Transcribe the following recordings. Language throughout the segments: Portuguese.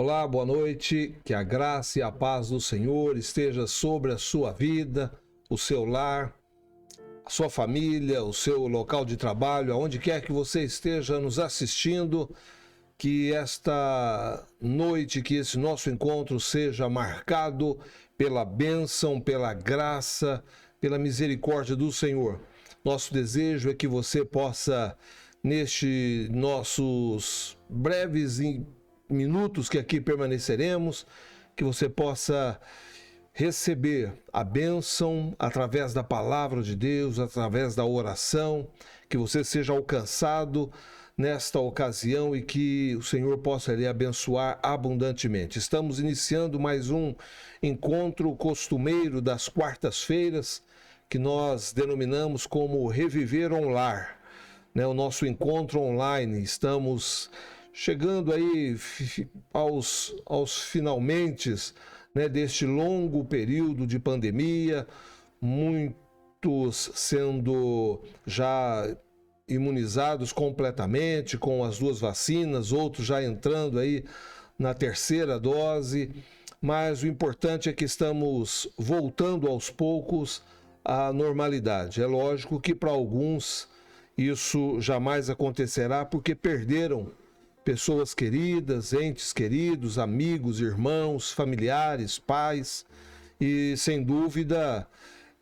Olá, boa noite, que a graça e a paz do Senhor esteja sobre a sua vida, o seu lar, a sua família, o seu local de trabalho, aonde quer que você esteja nos assistindo, que esta noite, que esse nosso encontro seja marcado pela bênção, pela graça, pela misericórdia do Senhor. Nosso desejo é que você possa, nestes nossos breves minutos que aqui permaneceremos, que você possa receber a bênção através da palavra de Deus, através da oração, que você seja alcançado nesta ocasião e que o Senhor possa lhe abençoar abundantemente. Estamos iniciando mais um encontro costumeiro das quartas-feiras, que nós denominamos como Reviver Online, o nosso encontro online. Estamos chegando aí aos finalmente, deste longo período de pandemia, muitos sendo já imunizados completamente com as 2 vacinas, outros já entrando aí na 3ª dose, mas o importante é que estamos voltando aos poucos à normalidade. É lógico que para alguns isso jamais acontecerá porque perderam pessoas queridas, entes queridos, amigos, irmãos, familiares, pais, e sem dúvida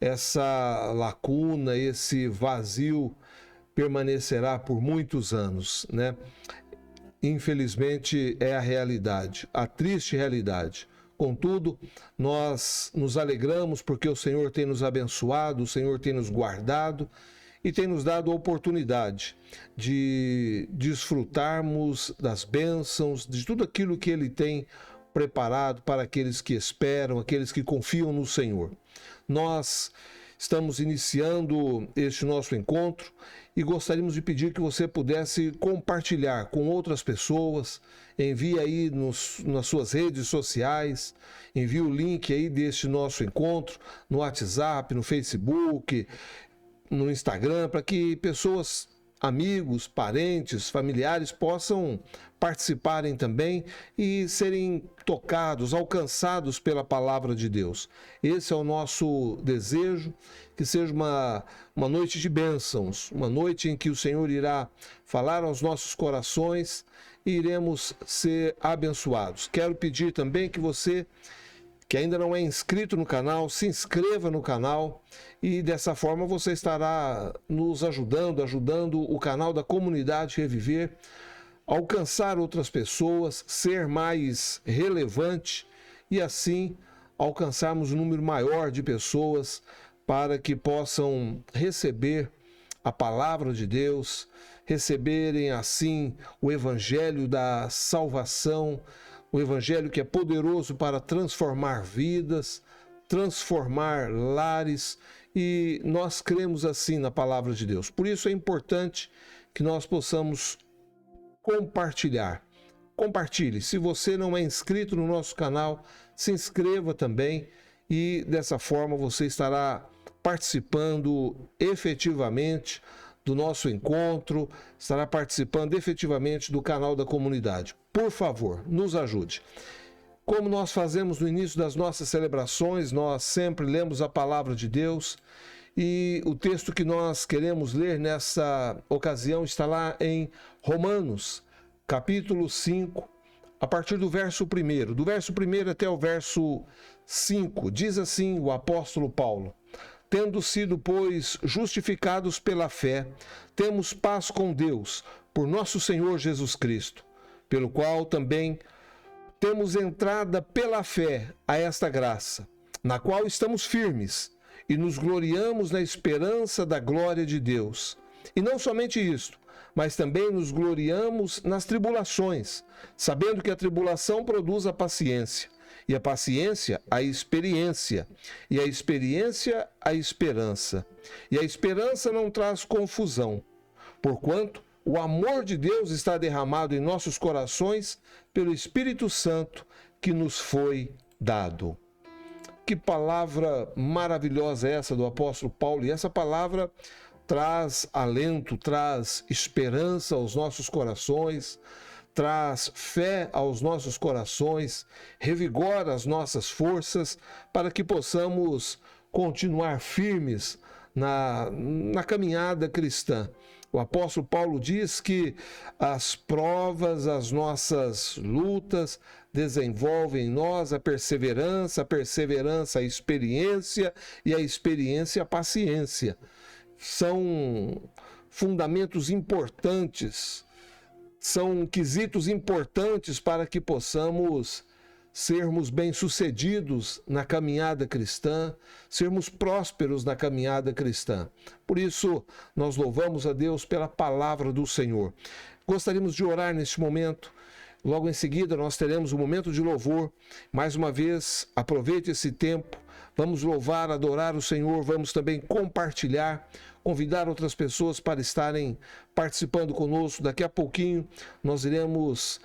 essa lacuna, esse vazio permanecerá por muitos anos, Infelizmente é a realidade, a triste realidade. Contudo, nós nos alegramos porque o Senhor tem nos abençoado, o Senhor tem nos guardado e tem nos dado a oportunidade de desfrutarmos das bênçãos, de tudo aquilo que Ele tem preparado para aqueles que esperam, aqueles que confiam no Senhor. Nós estamos iniciando este nosso encontro e gostaríamos de pedir que você pudesse compartilhar com outras pessoas. Envie aí nas suas redes sociais, envie o link aí deste nosso encontro no WhatsApp, no Facebook, no Instagram, para que pessoas, amigos, parentes, familiares possam participarem também e serem tocados, alcançados pela palavra de Deus. Esse é o nosso desejo, que seja uma noite de bênçãos, uma noite em que o Senhor irá falar aos nossos corações e iremos ser abençoados. Quero pedir também que você, que ainda não é inscrito no canal, se inscreva no canal e dessa forma você estará nos ajudando o canal da Comunidade Reviver a alcançar outras pessoas, ser mais relevante e assim alcançarmos um número maior de pessoas para que possam receber a palavra de Deus, receberem assim o evangelho da salvação, o evangelho que é poderoso para transformar vidas, transformar lares, e nós cremos assim na palavra de Deus. Por isso é importante que nós possamos compartilhar. Compartilhe. Se você não é inscrito no nosso canal, se inscreva também e dessa forma você estará participando efetivamente do nosso encontro, estará participando efetivamente do canal da comunidade. Por favor, nos ajude. Como nós fazemos no início das nossas celebrações, nós sempre lemos a palavra de Deus e o texto que nós queremos ler nessa ocasião está lá em Romanos, capítulo 5, a partir do verso 1. Do verso 1 até o verso 5, diz assim o apóstolo Paulo: tendo sido, pois, justificados pela fé, temos paz com Deus, por nosso Senhor Jesus Cristo, pelo qual também temos entrada pela fé a esta graça, na qual estamos firmes e nos gloriamos na esperança da glória de Deus. E não somente isto, mas também nos gloriamos nas tribulações, sabendo que a tribulação produz a paciência, e a paciência a experiência, e a experiência a esperança. E a esperança não traz confusão, porquanto o amor de Deus está derramado em nossos corações pelo Espírito Santo que nos foi dado. Que palavra maravilhosa é essa do apóstolo Paulo, e essa palavra traz alento, traz esperança aos nossos corações, traz fé aos nossos corações, revigora as nossas forças para que possamos continuar firmes na caminhada cristã. O apóstolo Paulo diz que as provas, as nossas lutas desenvolvem em nós a perseverança a experiência e a experiência a paciência. São fundamentos importantes, são quesitos importantes para que possamos sermos bem-sucedidos na caminhada cristã, sermos prósperos na caminhada cristã. Por isso, nós louvamos a Deus pela palavra do Senhor. Gostaríamos de orar neste momento. Logo em seguida, nós teremos um momento de louvor. Mais uma vez, aproveite esse tempo. Vamos louvar, adorar o Senhor. Vamos também compartilhar, convidar outras pessoas para estarem participando conosco. Daqui a pouquinho, nós iremos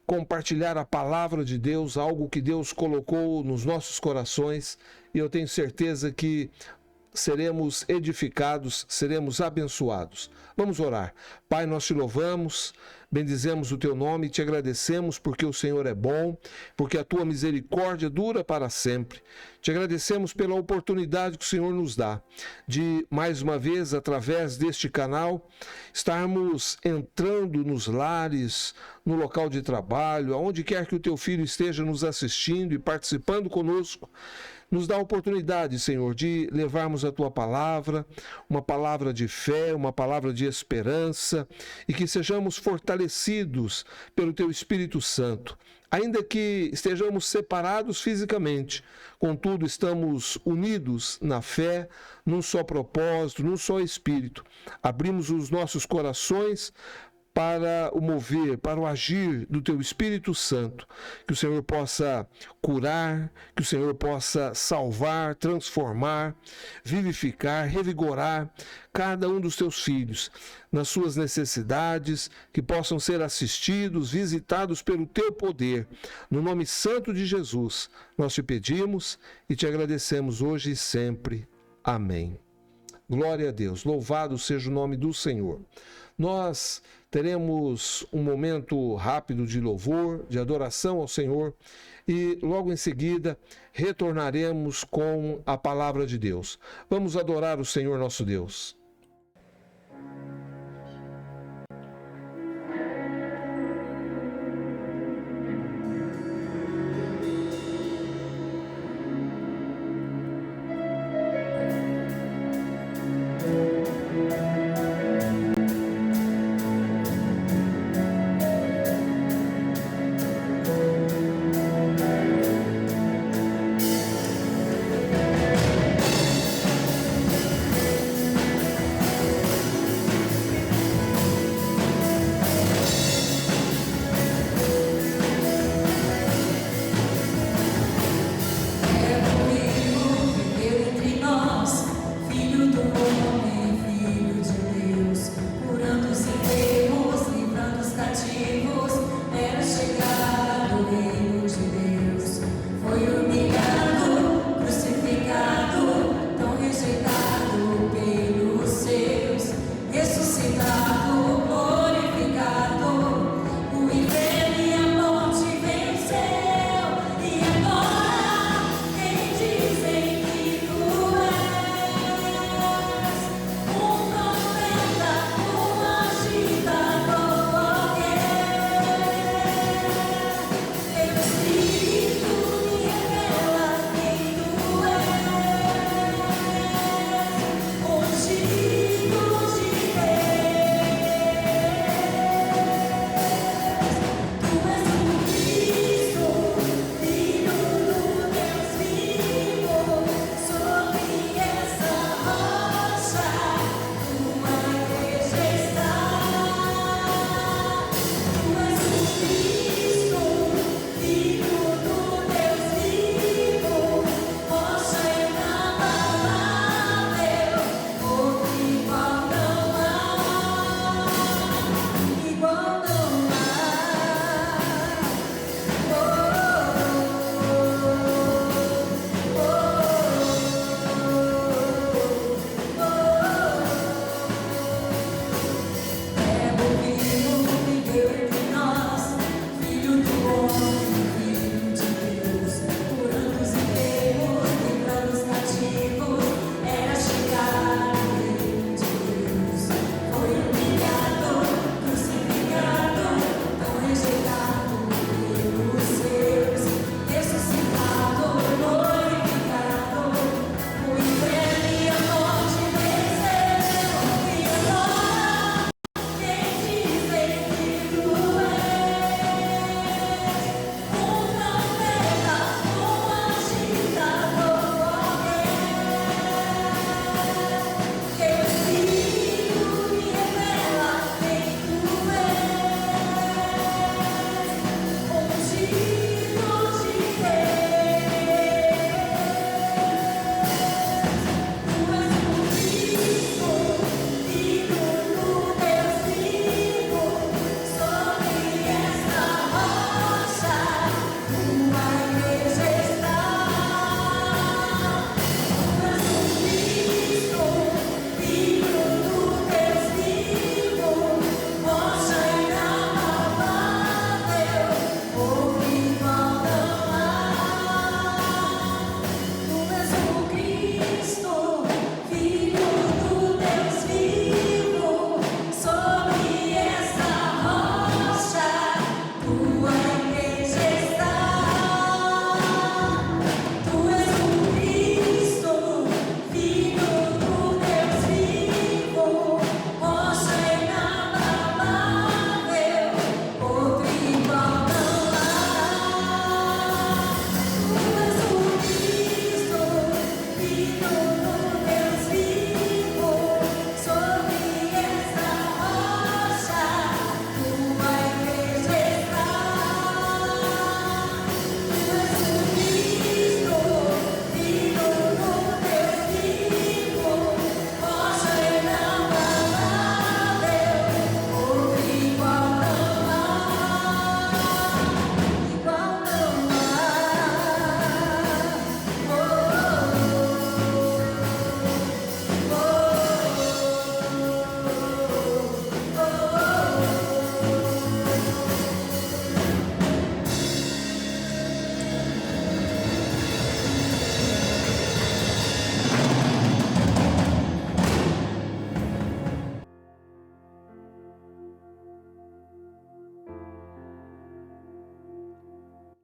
compartilhar a palavra de Deus, algo que Deus colocou nos nossos corações, e eu tenho certeza que seremos edificados, seremos abençoados. Vamos orar. Pai, nós te louvamos, bendizemos o teu nome e te agradecemos porque o Senhor é bom, porque a tua misericórdia dura para sempre. Te agradecemos pela oportunidade que o Senhor nos dá de, mais uma vez, através deste canal, estarmos entrando nos lares, no local de trabalho, aonde quer que o teu filho esteja nos assistindo e participando conosco. Nos dá a oportunidade, Senhor, de levarmos a Tua palavra, uma palavra de fé, uma palavra de esperança, e que sejamos fortalecidos pelo Teu Espírito Santo. Ainda que estejamos separados fisicamente, contudo estamos unidos na fé, num só propósito, num só Espírito. Abrimos os nossos corações para o mover, para o agir do Teu Espírito Santo, que o Senhor possa curar, que o Senhor possa salvar, transformar, vivificar, revigorar cada um dos Teus filhos nas suas necessidades, que possam ser assistidos, visitados pelo Teu poder. No nome santo de Jesus, nós te pedimos e te agradecemos hoje e sempre. Amém. Glória a Deus, louvado seja o nome do Senhor. Nós teremos um momento rápido de louvor, de adoração ao Senhor e logo em seguida retornaremos com a palavra de Deus. Vamos adorar o Senhor nosso Deus.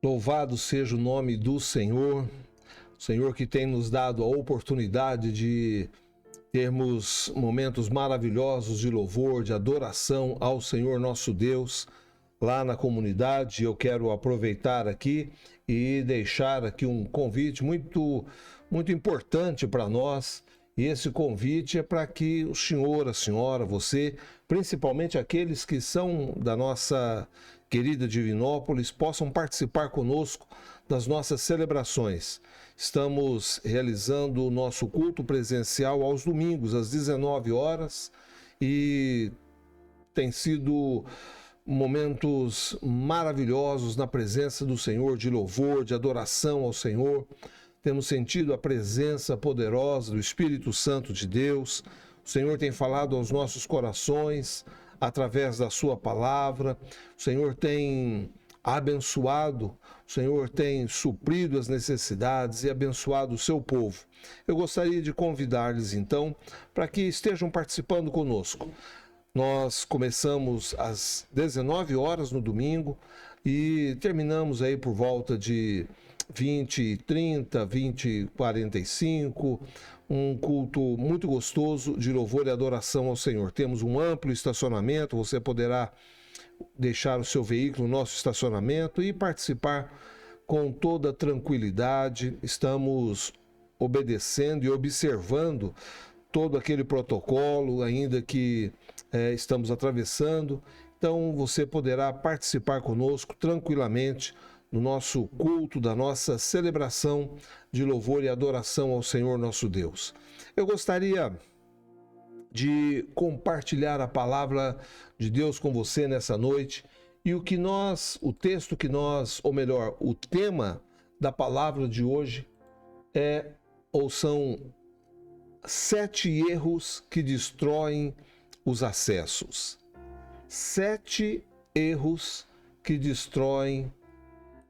Louvado seja o nome do Senhor, o Senhor que tem nos dado a oportunidade de termos momentos maravilhosos de louvor, de adoração ao Senhor nosso Deus lá na comunidade. Eu quero aproveitar aqui e deixar aqui um convite muito importante para nós. E esse convite é para que o senhor, a senhora, você, principalmente aqueles que são da nossa querida Divinópolis, possam participar conosco das nossas celebrações. Estamos realizando o nosso culto presencial aos domingos, às 19 horas, e tem sido momentos maravilhosos na presença do Senhor, de louvor, de adoração ao Senhor. Temos sentido a presença poderosa do Espírito Santo de Deus. O Senhor tem falado aos nossos corações através da sua palavra. O Senhor tem abençoado, o Senhor tem suprido as necessidades e abençoado o seu povo. Eu gostaria de convidar-lhes, então, para que estejam participando conosco. Nós começamos às 19 horas no domingo e terminamos aí por volta de 20h30, 20h45, um culto muito gostoso de louvor e adoração ao Senhor. Temos um amplo estacionamento, você poderá deixar o seu veículo no nosso estacionamento e participar com toda tranquilidade. Estamos obedecendo e observando todo aquele protocolo, ainda que estamos atravessando. Então você poderá participar conosco tranquilamente no nosso culto, da nossa celebração de louvor e adoração ao Senhor nosso Deus. Eu gostaria de compartilhar a palavra de Deus com você nessa noite, e o tema da palavra de hoje são 7 erros que destroem os acessos. 7 erros que destroem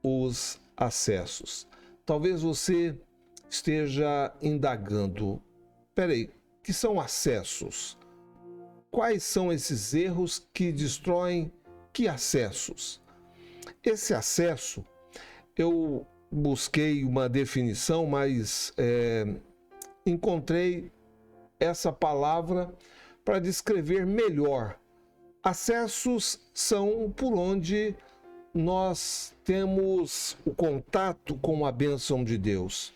os acessos. Talvez você esteja indagando, que são acessos? Quais são esses erros que destroem que acessos? Esse acesso, eu busquei uma definição, mas encontrei essa palavra para descrever melhor. Acessos são por onde nós temos o contato com a bênção de Deus,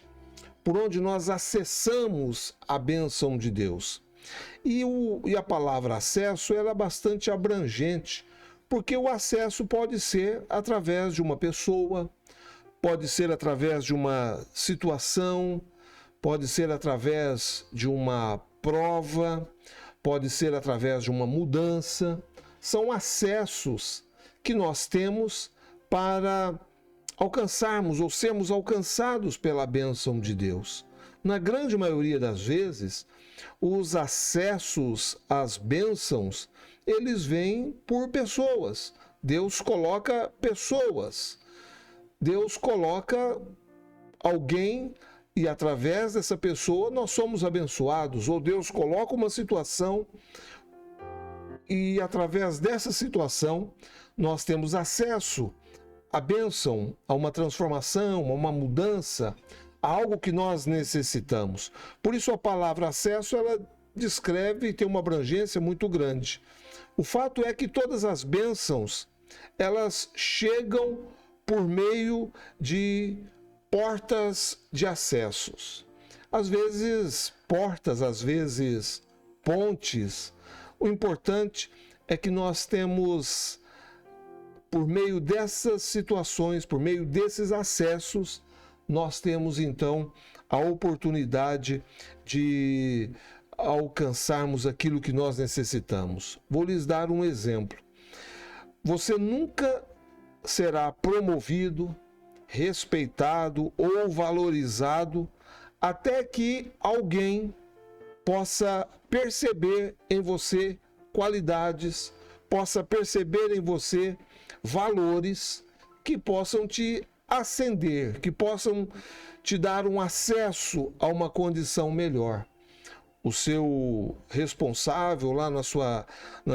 por onde nós acessamos a bênção de Deus. E a palavra acesso ela é bastante abrangente, porque o acesso pode ser através de uma pessoa, pode ser através de uma situação, pode ser através de uma prova, pode ser através de uma mudança. São acessos que nós temos para alcançarmos ou sermos alcançados pela bênção de Deus. Na grande maioria das vezes, os acessos às bênçãos, eles vêm por pessoas. Deus coloca pessoas. Deus coloca alguém e através dessa pessoa nós somos abençoados. Ou Deus coloca uma situação e através dessa situação nós temos acesso à bênção, a uma transformação, a uma mudança, a algo que nós necessitamos. Por isso a palavra acesso, ela descreve e tem uma abrangência muito grande. O fato é que todas as bênçãos, elas chegam por meio de portas de acessos. Às vezes portas, às vezes pontes. O importante é que nós temos, por meio dessas situações, por meio desses acessos, nós temos então a oportunidade de alcançarmos aquilo que nós necessitamos. Vou lhes dar um exemplo. Você nunca será promovido, respeitado ou valorizado até que alguém possa perceber em você qualidades, possa perceber em você valores que possam te ascender, que possam te dar um acesso a uma condição melhor. O seu responsável lá na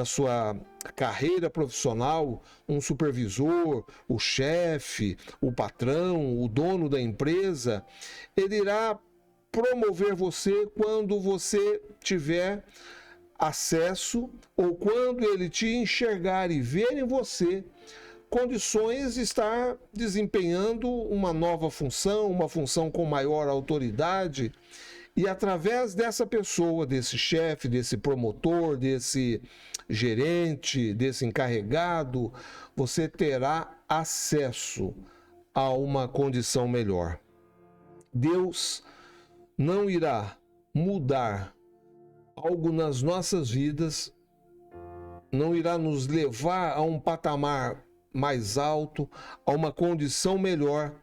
sua carreira profissional, um supervisor, o chefe, o patrão, o dono da empresa, ele irá promover você quando você tiver acesso ou quando ele te enxergar e ver em você condições de estar desempenhando uma nova função, uma função com maior autoridade. E através dessa pessoa, desse chefe, desse promotor, desse gerente, desse encarregado, você terá acesso a uma condição melhor. Deus não irá mudar algo nas nossas vidas, não irá nos levar a um patamar mais alto, a uma condição melhor,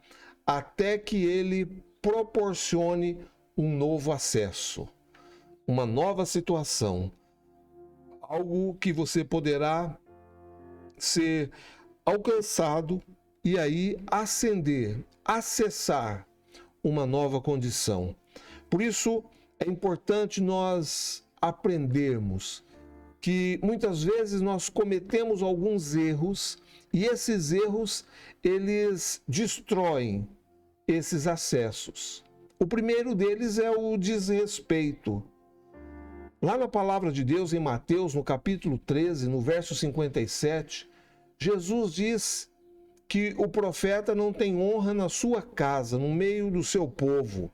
até que Ele proporcione um novo acesso, uma nova situação, algo que você poderá ser alcançado e aí ascender, acessar uma nova condição. Por isso é importante nós aprendermos que muitas vezes nós cometemos alguns erros e esses erros eles destroem esses acessos. O primeiro deles é o desrespeito. Lá na palavra de Deus, em Mateus, no capítulo 13, no verso 57, Jesus diz que o profeta não tem honra na sua casa, no meio do seu povo.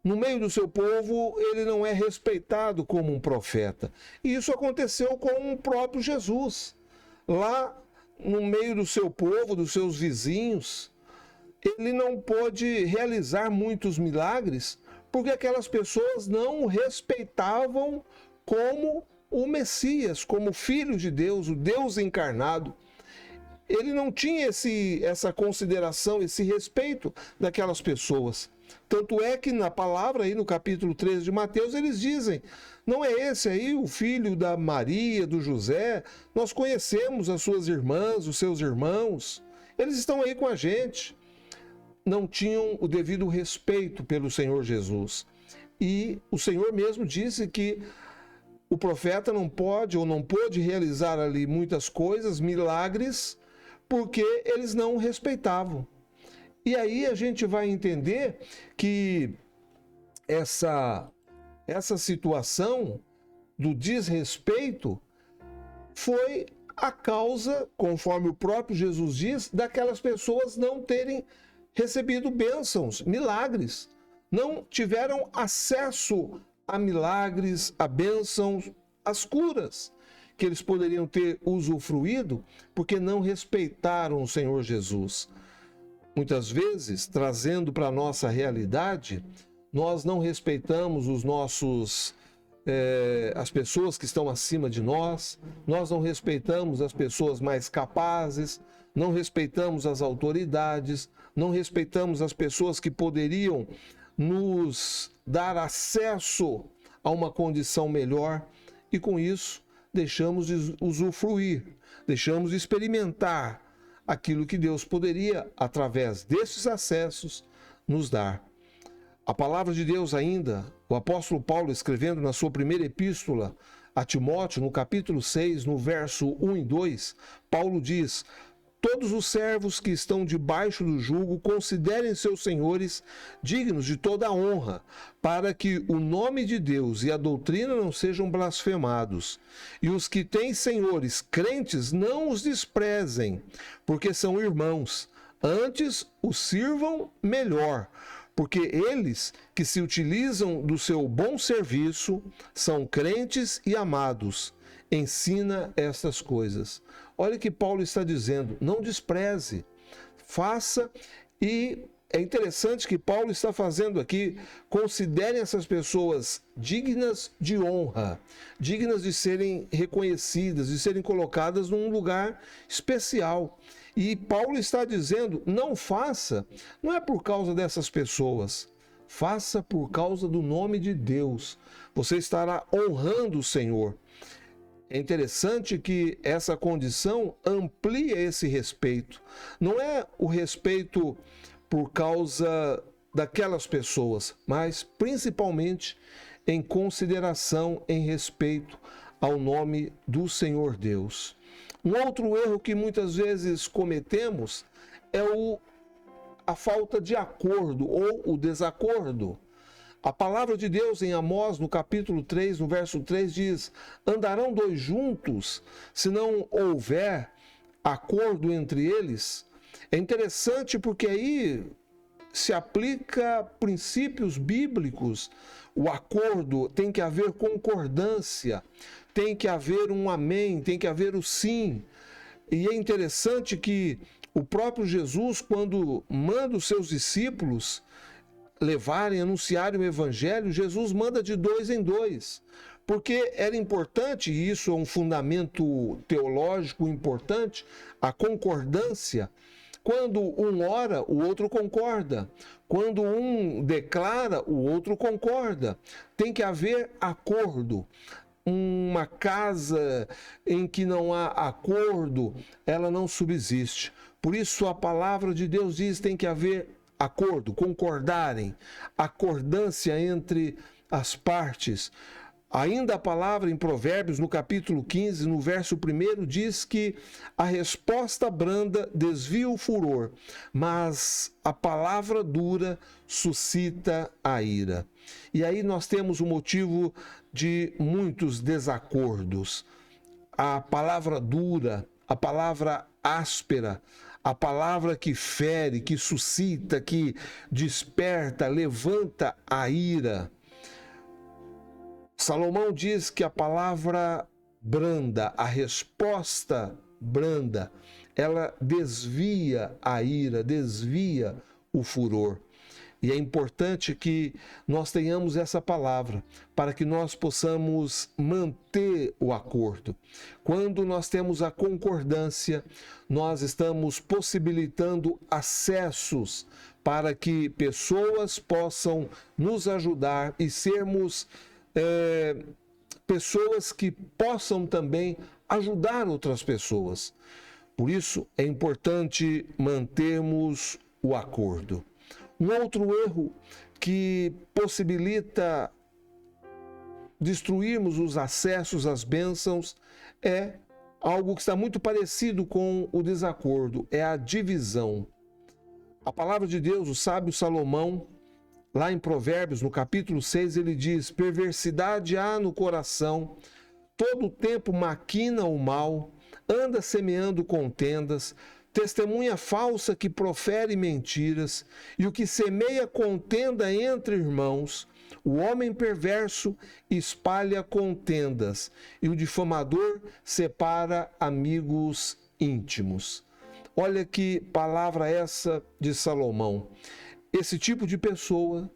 No meio do seu povo, ele não é respeitado como um profeta. E isso aconteceu com o próprio Jesus. Lá no meio do seu povo, dos seus vizinhos, ele não pôde realizar muitos milagres porque aquelas pessoas não o respeitavam como o Messias, como o Filho de Deus, o Deus encarnado. Ele não tinha essa consideração, esse respeito daquelas pessoas. Tanto é que na palavra, aí no capítulo 13 de Mateus, eles dizem, não é esse aí o filho da Maria, do José? Nós conhecemos as suas irmãs, os seus irmãos, eles estão aí com a gente. Não tinham o devido respeito pelo Senhor Jesus. E o Senhor mesmo disse que o profeta não pode ou não pôde realizar ali muitas coisas, milagres, porque eles não o respeitavam. E aí a gente vai entender que essa situação do desrespeito foi a causa, conforme o próprio Jesus diz, daquelas pessoas não terem recebido bênçãos, milagres. Não tiveram acesso a milagres, a bênçãos, as curas que eles poderiam ter usufruído porque não respeitaram o Senhor Jesus. Muitas vezes, trazendo para a nossa realidade, nós não respeitamos as pessoas que estão acima de nós, nós não respeitamos as pessoas mais capazes, não respeitamos as autoridades, não respeitamos as pessoas que poderiam nos dar acesso a uma condição melhor e com isso deixamos de usufruir, deixamos de experimentar aquilo que Deus poderia, através desses acessos, nos dar. A palavra de Deus ainda, o apóstolo Paulo escrevendo na sua primeira epístola a Timóteo, no capítulo 6, no verso 1 e 2, Paulo diz: todos os servos que estão debaixo do jugo considerem seus senhores dignos de toda a honra, para que o nome de Deus e a doutrina não sejam blasfemados. E os que têm senhores crentes não os desprezem, porque são irmãos. Antes os sirvam melhor, porque eles que se utilizam do seu bom serviço são crentes e amados. Ensina estas coisas. Olha o que Paulo está dizendo, não despreze, faça. E é interessante que Paulo está fazendo aqui, considerem essas pessoas dignas de honra, dignas de serem reconhecidas, de serem colocadas num lugar especial. E Paulo está dizendo, não faça, não é por causa dessas pessoas, faça por causa do nome de Deus. Você estará honrando o Senhor. É interessante que essa condição amplia esse respeito. Não é o respeito por causa daquelas pessoas, mas principalmente em consideração, em respeito ao nome do Senhor Deus. Um outro erro que muitas vezes cometemos é a falta de acordo ou o desacordo. A palavra de Deus em Amós, no capítulo 3, no verso 3, diz: andarão dois juntos se não houver acordo entre eles? É interessante porque aí se aplica princípios bíblicos. O acordo tem que haver concordância, tem que haver um amém, tem que haver o sim. E é interessante que o próprio Jesus, quando manda os seus discípulos levarem, anunciarem o evangelho, Jesus manda de 2 em 2, porque era importante, e isso é um fundamento teológico importante, a concordância. Quando um ora, o outro concorda. Quando um declara, o outro concorda. Tem que haver acordo. Uma casa em que não há acordo, ela não subsiste. Por isso a palavra de Deus diz que tem que haver acordo, concordarem, acordância entre as partes. Ainda a palavra em Provérbios, no capítulo 15, no verso 1, diz que a resposta branda desvia o furor, mas a palavra dura suscita a ira. E aí nós temos o motivo de muitos desacordos. A palavra dura, a palavra áspera, a palavra que fere, que suscita, que desperta, levanta a ira. Salomão diz que a palavra branda, a resposta branda, ela desvia a ira, desvia o furor. E é importante que nós tenhamos essa palavra para que nós possamos manter o acordo. Quando nós temos a concordância, nós estamos possibilitando acessos para que pessoas possam nos ajudar e sermos pessoas que possam também ajudar outras pessoas. Por isso é importante mantermos o acordo. Um outro erro que possibilita destruirmos os acessos às bênçãos é algo que está muito parecido com o desacordo, é a divisão. A palavra de Deus, o sábio Salomão, lá em Provérbios, no capítulo 6, ele diz: perversidade há no coração, todo o tempo maquina o mal, anda semeando contendas, testemunha falsa que profere mentiras, e o que semeia contenda entre irmãos, o homem perverso espalha contendas, e o difamador separa amigos íntimos. Olha que palavra essa de Salomão. Esse tipo de pessoa,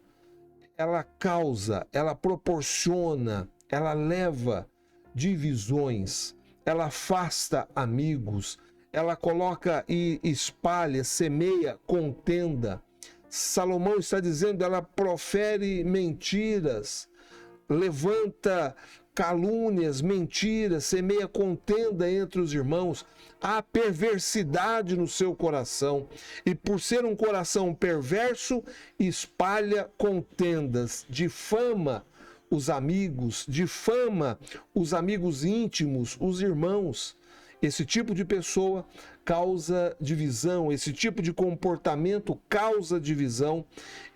ela causa, ela proporciona, ela leva divisões, ela afasta amigos, ela coloca e espalha, semeia contenda. Salomão está dizendo, ela profere mentiras, levanta calúnias, mentiras, semeia contenda entre os irmãos. Há perversidade no seu coração, e por ser um coração perverso, espalha contendas, difama os amigos, difama os amigos íntimos, os irmãos. Esse tipo de pessoa causa divisão, esse tipo de comportamento causa divisão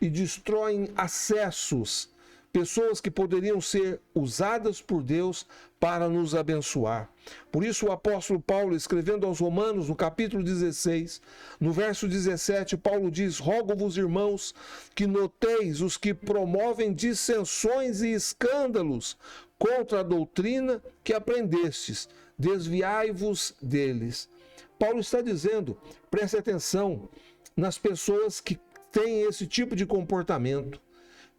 e destrói acessos, pessoas que poderiam ser usadas por Deus para nos abençoar. Por isso o apóstolo Paulo, escrevendo aos Romanos, no capítulo 16, no verso 17, Paulo diz: rogo-vos, irmãos, que noteis os que promovem dissensões e escândalos contra a doutrina que aprendestes, desviai-vos deles. Paulo está dizendo, preste atenção nas pessoas que têm esse tipo de comportamento.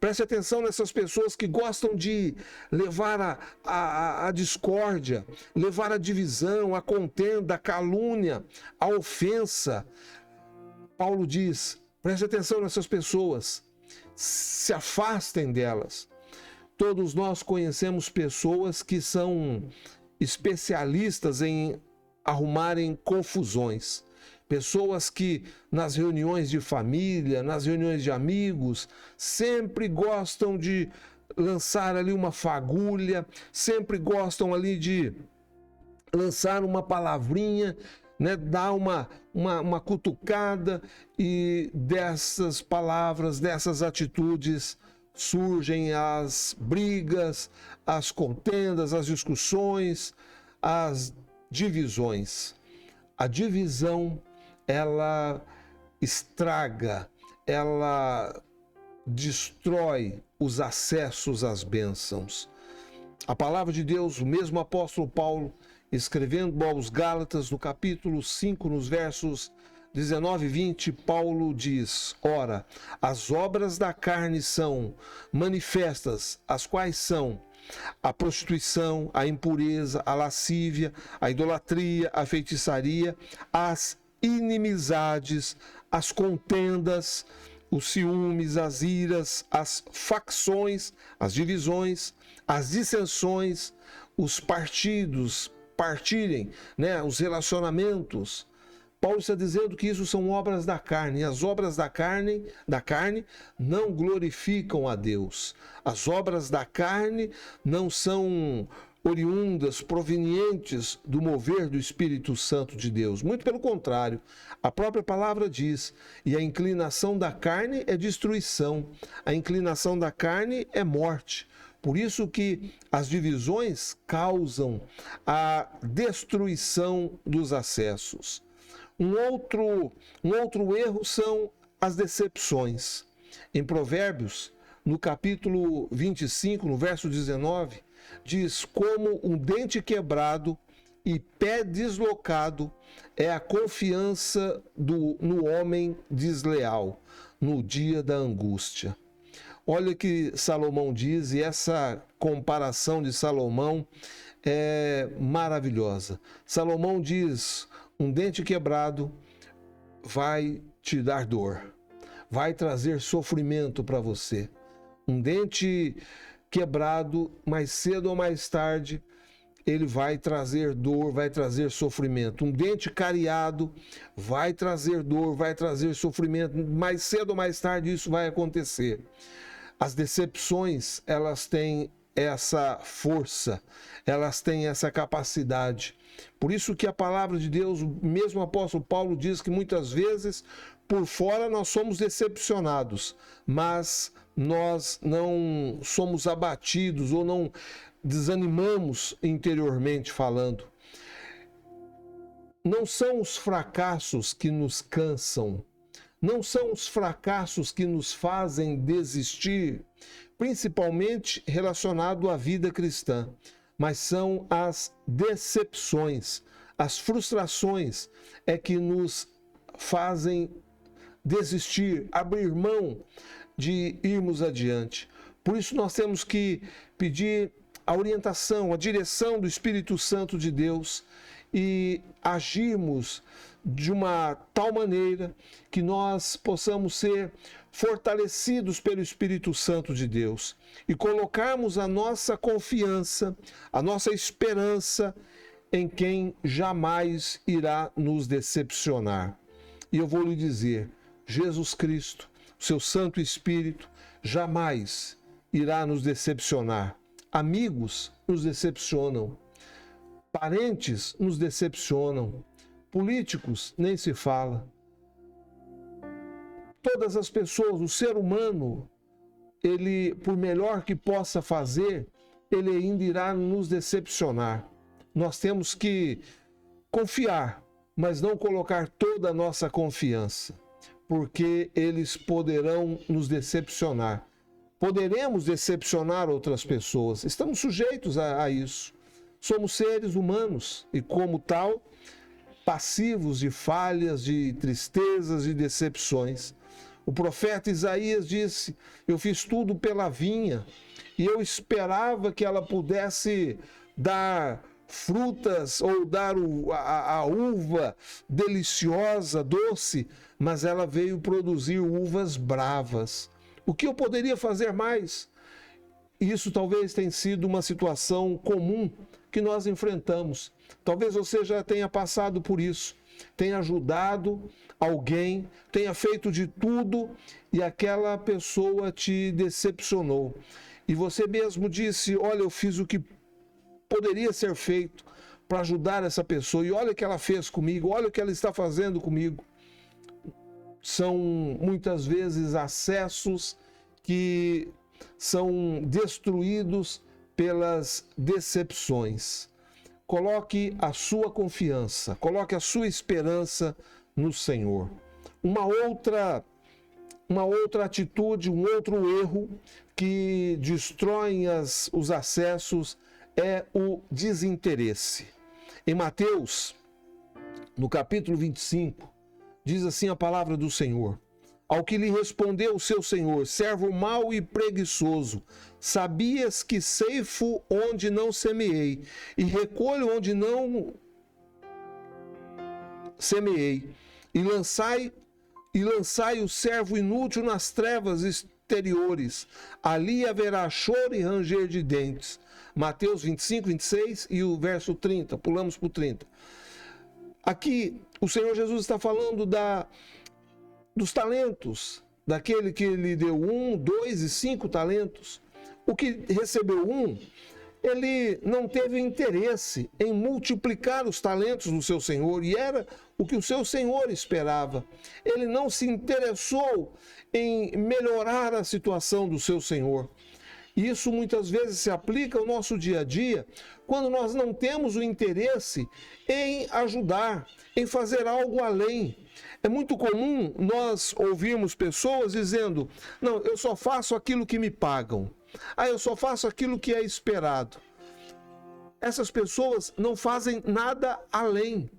Preste atenção nessas pessoas que gostam de levar a discórdia, levar a divisão, a contenda, a calúnia, a ofensa. Paulo diz, preste atenção nessas pessoas, se afastem delas. Todos nós conhecemos pessoas que são especialistas em arrumarem confusões. Pessoas que nas reuniões de família, nas reuniões de amigos, sempre gostam de lançar ali uma fagulha, sempre gostam ali de lançar uma palavrinha, né, dar uma cutucada, e dessas palavras, dessas atitudes, surgem as brigas, as contendas, as discussões, as divisões. A divisão, ela estraga, ela destrói os acessos às bênçãos. A palavra de Deus, o mesmo apóstolo Paulo, escrevendo aos Gálatas, no capítulo 5, nos versos 19 e 20, Paulo diz: ora, as obras da carne são manifestas, as quais são a prostituição, a impureza, a lascívia, a idolatria, a feitiçaria, as inimizades, as contendas, os ciúmes, as iras, as facções, as divisões, as dissensões, os partirem, né, os relacionamentos. Paulo está dizendo que isso são obras da carne, e as obras da carne não glorificam a Deus. As obras da carne não são oriundas, provenientes do mover do Espírito Santo de Deus. Muito pelo contrário, a própria palavra diz: e a inclinação da carne é destruição, a inclinação da carne é morte. Por isso que as divisões causam a destruição dos acessos. Um outro erro são as decepções. Em Provérbios, no capítulo 25, no verso 19, diz: como um dente quebrado e pé deslocado é a confiança no homem desleal, no dia da angústia. Olha o que Salomão diz, e essa comparação de Salomão é maravilhosa. Salomão diz: um dente quebrado vai te dar dor, vai trazer sofrimento para você. Um dente quebrado, mais cedo ou mais tarde, ele vai trazer dor, vai trazer sofrimento. Um dente cariado vai trazer dor, vai trazer sofrimento. Mais cedo ou mais tarde isso vai acontecer. As decepções, elas têm essa força, elas têm essa capacidade. Por isso que a palavra de Deus, mesmo o apóstolo Paulo diz que muitas vezes por fora nós somos decepcionados, mas nós não somos abatidos ou não desanimamos interiormente falando. Não são os fracassos que nos cansam, não são os fracassos que nos fazem desistir, principalmente relacionado à vida cristã, mas são as decepções, as frustrações é que nos fazem desistir, abrir mão de irmos adiante. Por isso nós temos que pedir a orientação, a direção do Espírito Santo de Deus e agirmos de uma tal maneira que nós possamos ser fortalecidos pelo Espírito Santo de Deus e colocarmos a nossa confiança, a nossa esperança em quem jamais irá nos decepcionar. E eu vou lhe dizer, Jesus Cristo, seu Santo Espírito, jamais irá nos decepcionar. Amigos nos decepcionam, parentes nos decepcionam, políticos nem se fala. Todas as pessoas, o ser humano, ele, por melhor que possa fazer, ele ainda irá nos decepcionar. Nós temos que confiar, mas não colocar toda a nossa confiança, porque eles poderão nos decepcionar. Poderemos decepcionar outras pessoas, estamos sujeitos a isso. Somos seres humanos e, como tal, passivos de falhas, de tristezas e decepções. O profeta Isaías disse: eu fiz tudo pela vinha e eu esperava que ela pudesse dar frutas ou dar a uva deliciosa, doce, mas ela veio produzir uvas bravas. O que eu poderia fazer mais? Isso talvez tenha sido uma situação comum que nós enfrentamos. Talvez você já tenha passado por isso, tenha ajudado alguém, tenha feito de tudo e aquela pessoa te decepcionou. E você mesmo disse: olha, eu fiz o que poderia ser feito, para ajudar essa pessoa. E olha o que ela fez comigo, olha o que ela está fazendo comigo. São muitas vezes acessos que são destruídos pelas decepções. Coloque a sua confiança, coloque a sua esperança no Senhor. Uma outra atitude, um outro erro que destrói os acessos é o desinteresse. Em Mateus, no capítulo 25, diz assim a palavra do Senhor: ao que lhe respondeu o seu senhor: servo mau e preguiçoso, sabias que ceifo onde não semeei e recolho onde não semeei, e lançai o servo inútil nas trevas exteriores, ali haverá choro e ranger de dentes. Mateus 25, 26 e o verso 30, pulamos para o 30. Aqui o Senhor Jesus está falando dos talentos, daquele que lhe deu 1, 2 e 5 talentos. O que recebeu 1, ele não teve interesse em multiplicar os talentos do seu senhor, e era o que o seu senhor esperava. Ele não se interessou em melhorar a situação do seu senhor. Isso muitas vezes se aplica ao nosso dia a dia, quando nós não temos o interesse em ajudar, em fazer algo além. É muito comum nós ouvirmos pessoas dizendo: não, eu só faço aquilo que me pagam. Eu só faço aquilo que é esperado. Essas pessoas não fazem nada além.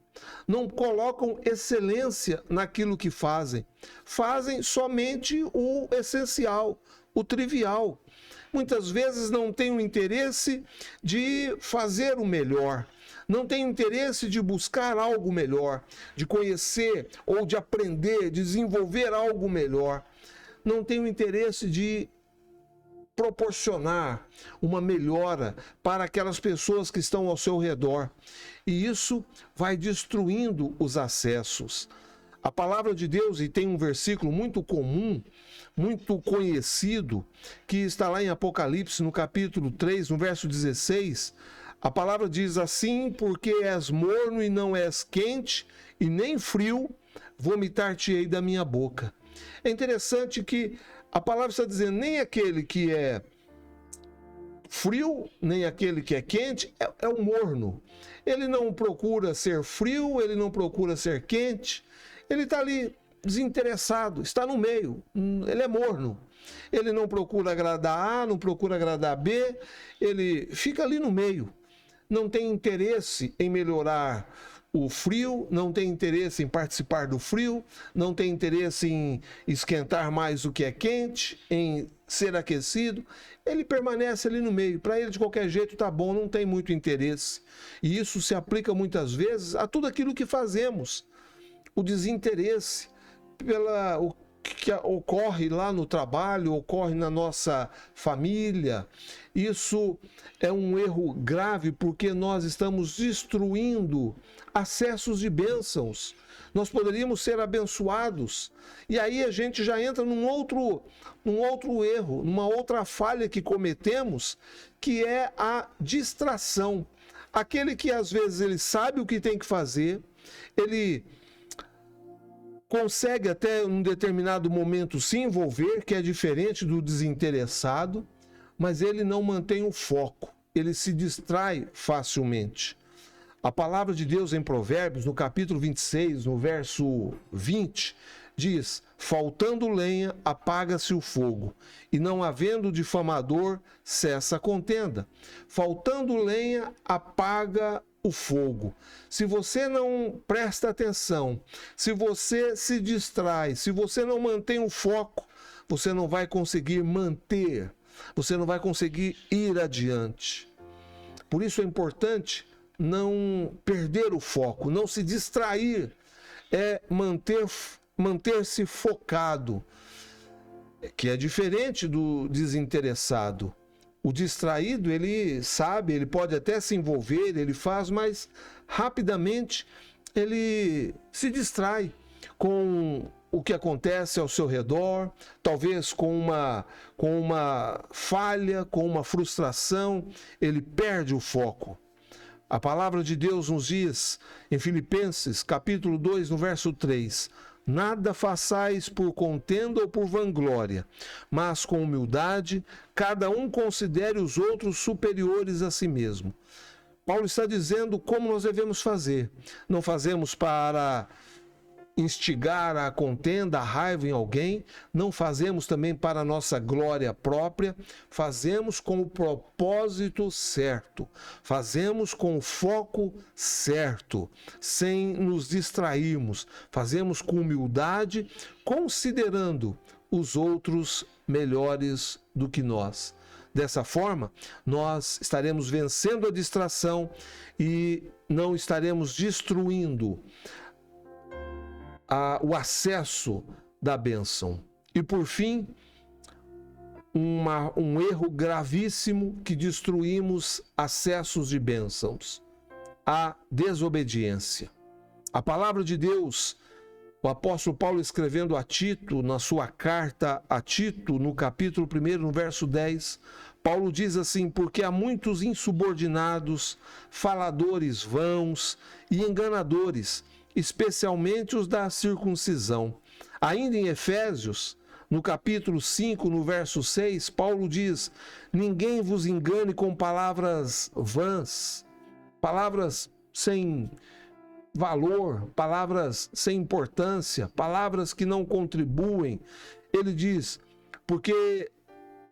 Não colocam excelência naquilo que fazem. Fazem somente o essencial, o trivial. Muitas vezes não têm o interesse de fazer o melhor, não têm interesse de buscar algo melhor, de conhecer ou de aprender, de desenvolver algo melhor. Não têm o interesse de proporcionar uma melhora para aquelas pessoas que estão ao seu redor. E isso vai destruindo os acessos. A palavra de Deus, e tem um versículo muito comum, muito conhecido, que está lá em Apocalipse, no capítulo 3, no verso 16, a palavra diz assim: porque és morno e não és quente, e nem frio, vomitar-te-ei da minha boca. É interessante que a palavra está dizendo, nem aquele que é frio, nem aquele que é quente, é o morno. Ele não procura ser frio, ele não procura ser quente, ele está ali desinteressado, está no meio, ele é morno. Ele não procura agradar A, não procura agradar B, ele fica ali no meio. Não tem interesse em melhorar o frio, não tem interesse em participar do frio, não tem interesse em esquentar mais o que é quente, em ser aquecido. Ele permanece ali no meio. Para ele, de qualquer jeito, tá bom, não tem muito interesse. E isso se aplica muitas vezes a tudo aquilo que fazemos. O desinteresse o que ocorre lá no trabalho, ocorre na nossa família. Isso é um erro grave, porque nós estamos destruindo acessos de bênçãos. Nós poderíamos ser abençoados. E aí a gente já entra num outro erro, numa outra falha que cometemos, que é a distração. Aquele que às vezes ele sabe o que tem que fazer, ele consegue até em um determinado momento se envolver, que é diferente do desinteressado, mas ele não mantém o foco, ele se distrai facilmente. A palavra de Deus em Provérbios, no capítulo 26, no verso 20, diz: faltando lenha, apaga-se o fogo, e não havendo difamador, cessa a contenda. Faltando lenha, apaga o fogo. Se você não presta atenção, se você se distrai, se você não mantém o foco, você não vai conseguir manter, você não vai conseguir ir adiante. Por isso é importante não perder o foco, não se distrair, é manter-se focado, que é diferente do desinteressado. O distraído, ele sabe, ele pode até se envolver, ele faz, mas rapidamente ele se distrai com o que acontece ao seu redor, talvez com uma falha, com uma frustração, ele perde o foco. A palavra de Deus nos diz, em Filipenses, capítulo 2, no verso 3, nada façais por contenda ou por vanglória, mas com humildade, cada um considere os outros superiores a si mesmo. Paulo está dizendo como nós devemos fazer. Não fazemos para instigar a contenda, a raiva em alguém, não fazemos também para a nossa glória própria, fazemos com o propósito certo, fazemos com o foco certo, sem nos distrairmos, fazemos com humildade, considerando os outros melhores do que nós. Dessa forma, nós estaremos vencendo a distração e não estaremos destruindo o acesso da bênção. E por fim, um erro gravíssimo que destruímos acessos de bênçãos: a desobediência. A palavra de Deus, o apóstolo Paulo escrevendo a Tito, na sua carta a Tito, no capítulo 1, no verso 10, Paulo diz assim: porque há muitos insubordinados, faladores vãos e enganadores, especialmente os da circuncisão. Ainda em Efésios, no capítulo 5, no verso 6, Paulo diz: ninguém vos engane com palavras vãs, palavras sem valor, palavras sem importância, palavras que não contribuem. Ele diz: porque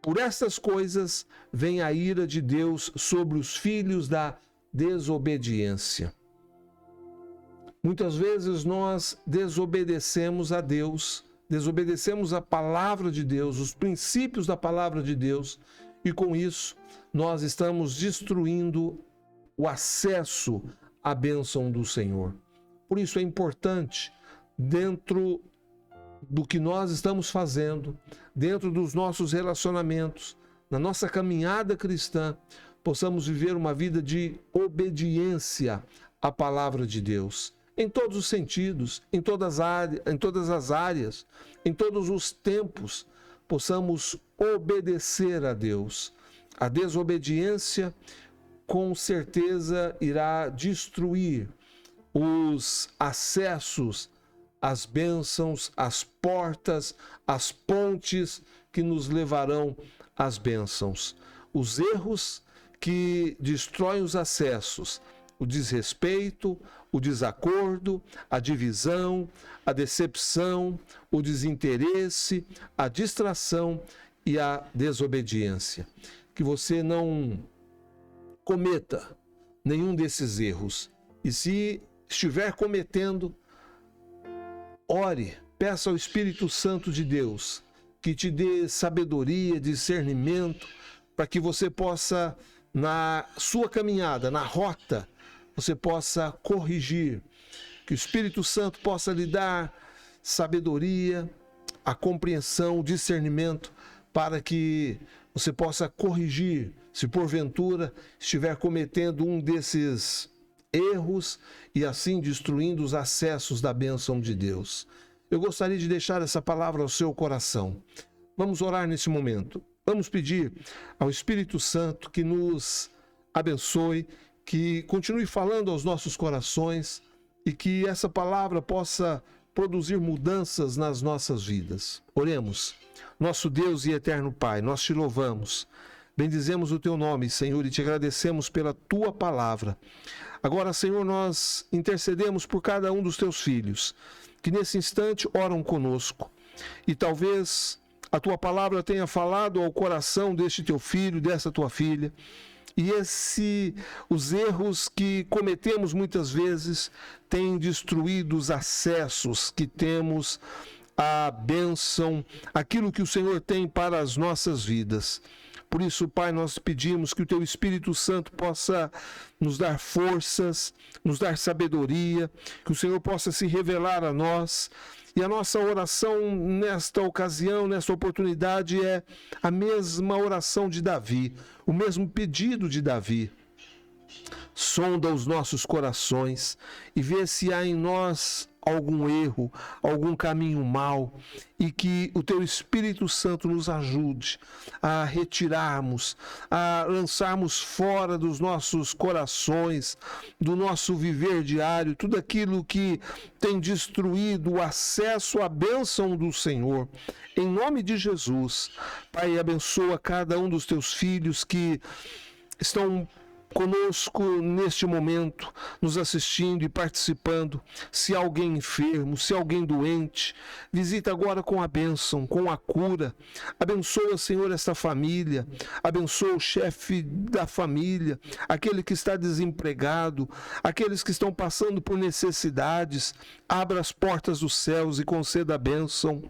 por estas coisas vem a ira de Deus sobre os filhos da desobediência. Muitas vezes nós desobedecemos a Deus, desobedecemos a palavra de Deus, os princípios da palavra de Deus, e com isso nós estamos destruindo o acesso à bênção do Senhor. Por isso é importante, dentro do que nós estamos fazendo, dentro dos nossos relacionamentos, na nossa caminhada cristã, possamos viver uma vida de obediência à palavra de Deus. Em todos os sentidos, em todas as áreas, em todos os tempos, possamos obedecer a Deus. A desobediência, com certeza, irá destruir os acessos, as bênçãos, as portas, as pontes que nos levarão às bênçãos. Os erros que destroem os acessos, o desrespeito, o desacordo, a divisão, a decepção, o desinteresse, a distração e a desobediência. Que você não cometa nenhum desses erros. E se estiver cometendo, ore, peça ao Espírito Santo de Deus que te dê sabedoria, discernimento, para que você possa, na sua caminhada, na rota, você possa corrigir, que o Espírito Santo possa lhe dar sabedoria, a compreensão, o discernimento, para que você possa corrigir, se porventura estiver cometendo um desses erros e assim destruindo os acessos da bênção de Deus. Eu gostaria de deixar essa palavra ao seu coração. Vamos orar nesse momento. Vamos pedir ao Espírito Santo que nos abençoe, que continue falando aos nossos corações e que essa palavra possa produzir mudanças nas nossas vidas. Oremos. Nosso Deus e eterno Pai, nós te louvamos, bendizemos o teu nome, Senhor, e te agradecemos pela tua palavra. Agora, Senhor, nós intercedemos por cada um dos teus filhos, que nesse instante oram conosco, e talvez a tua palavra tenha falado ao coração deste teu filho, dessa tua filha, e os erros que cometemos muitas vezes têm destruído os acessos que temos à bênção, aquilo que o Senhor tem para as nossas vidas. Por isso, Pai, nós pedimos que o Teu Espírito Santo possa nos dar forças, nos dar sabedoria, que o Senhor possa se revelar a nós. E a nossa oração nesta ocasião, nesta oportunidade, é a mesma oração de Davi, o mesmo pedido de Davi. Sonda os nossos corações e vê se há em nós algum erro, algum caminho mau, e que o Teu Espírito Santo nos ajude a retirarmos, a lançarmos fora dos nossos corações, do nosso viver diário, tudo aquilo que tem destruído o acesso à bênção do Senhor. Em nome de Jesus, Pai, abençoa cada um dos Teus filhos que estão conosco neste momento, nos assistindo e participando. Se há alguém enfermo, se há alguém doente, visita agora com a bênção, com a cura. Abençoa, Senhor, esta família, abençoa o chefe da família, aquele que está desempregado, aqueles que estão passando por necessidades. Abra as portas dos céus e conceda a bênção.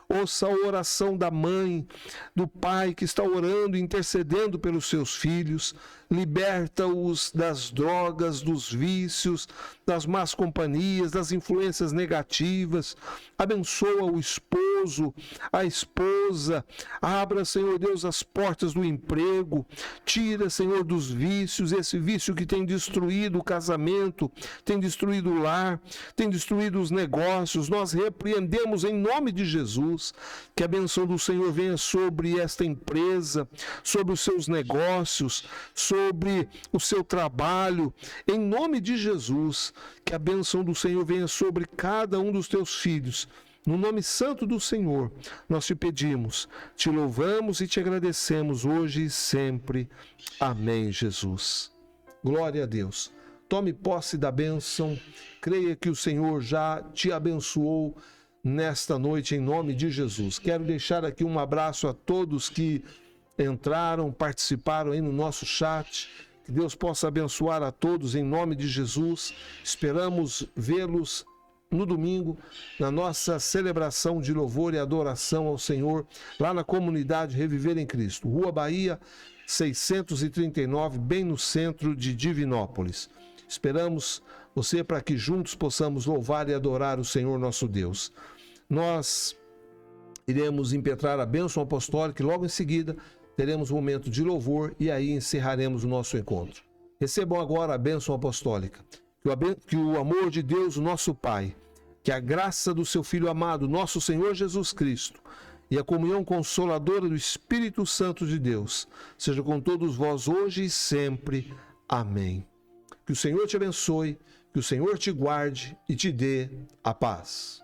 Ouça a oração da mãe, do pai que está orando, intercedendo pelos seus filhos. Liberta-os das drogas, dos vícios, das más companhias, das influências negativas. Abençoa o esposo, a esposa. Abra, Senhor Deus, as portas do emprego. Tira, Senhor, dos vícios, esse vício que tem destruído o casamento, tem destruído o lar, tem destruído os negócios. Nós repreendemos em nome de Jesus que a bênção do Senhor venha sobre esta empresa, sobre os seus negócios, sobre o seu trabalho. Em nome de Jesus, que a bênção do Senhor venha sobre cada um dos teus filhos. No nome santo do Senhor, nós te pedimos, te louvamos e te agradecemos hoje e sempre. Amém, Jesus. Glória a Deus. Tome posse da bênção. Creia que o Senhor já te abençoou nesta noite, em nome de Jesus. Quero deixar aqui um abraço a todos que entraram, participaram aí no nosso chat. Que Deus possa abençoar a todos em nome de Jesus. Esperamos vê-los no domingo, na nossa celebração de louvor e adoração ao Senhor, lá na comunidade Reviver em Cristo, Rua Bahia 639, bem no centro de Divinópolis. Esperamos você para que juntos possamos louvar e adorar o Senhor nosso Deus. Nós iremos impetrar a bênção apostólica e logo em seguida teremos um momento de louvor e aí encerraremos o nosso encontro. Recebam agora a bênção apostólica. Que o amor de Deus, o nosso Pai, que a graça do seu Filho amado, nosso Senhor Jesus Cristo, e a comunhão consoladora do Espírito Santo de Deus, seja com todos vós hoje e sempre. Amém. Que o Senhor te abençoe, que o Senhor te guarde e te dê a paz.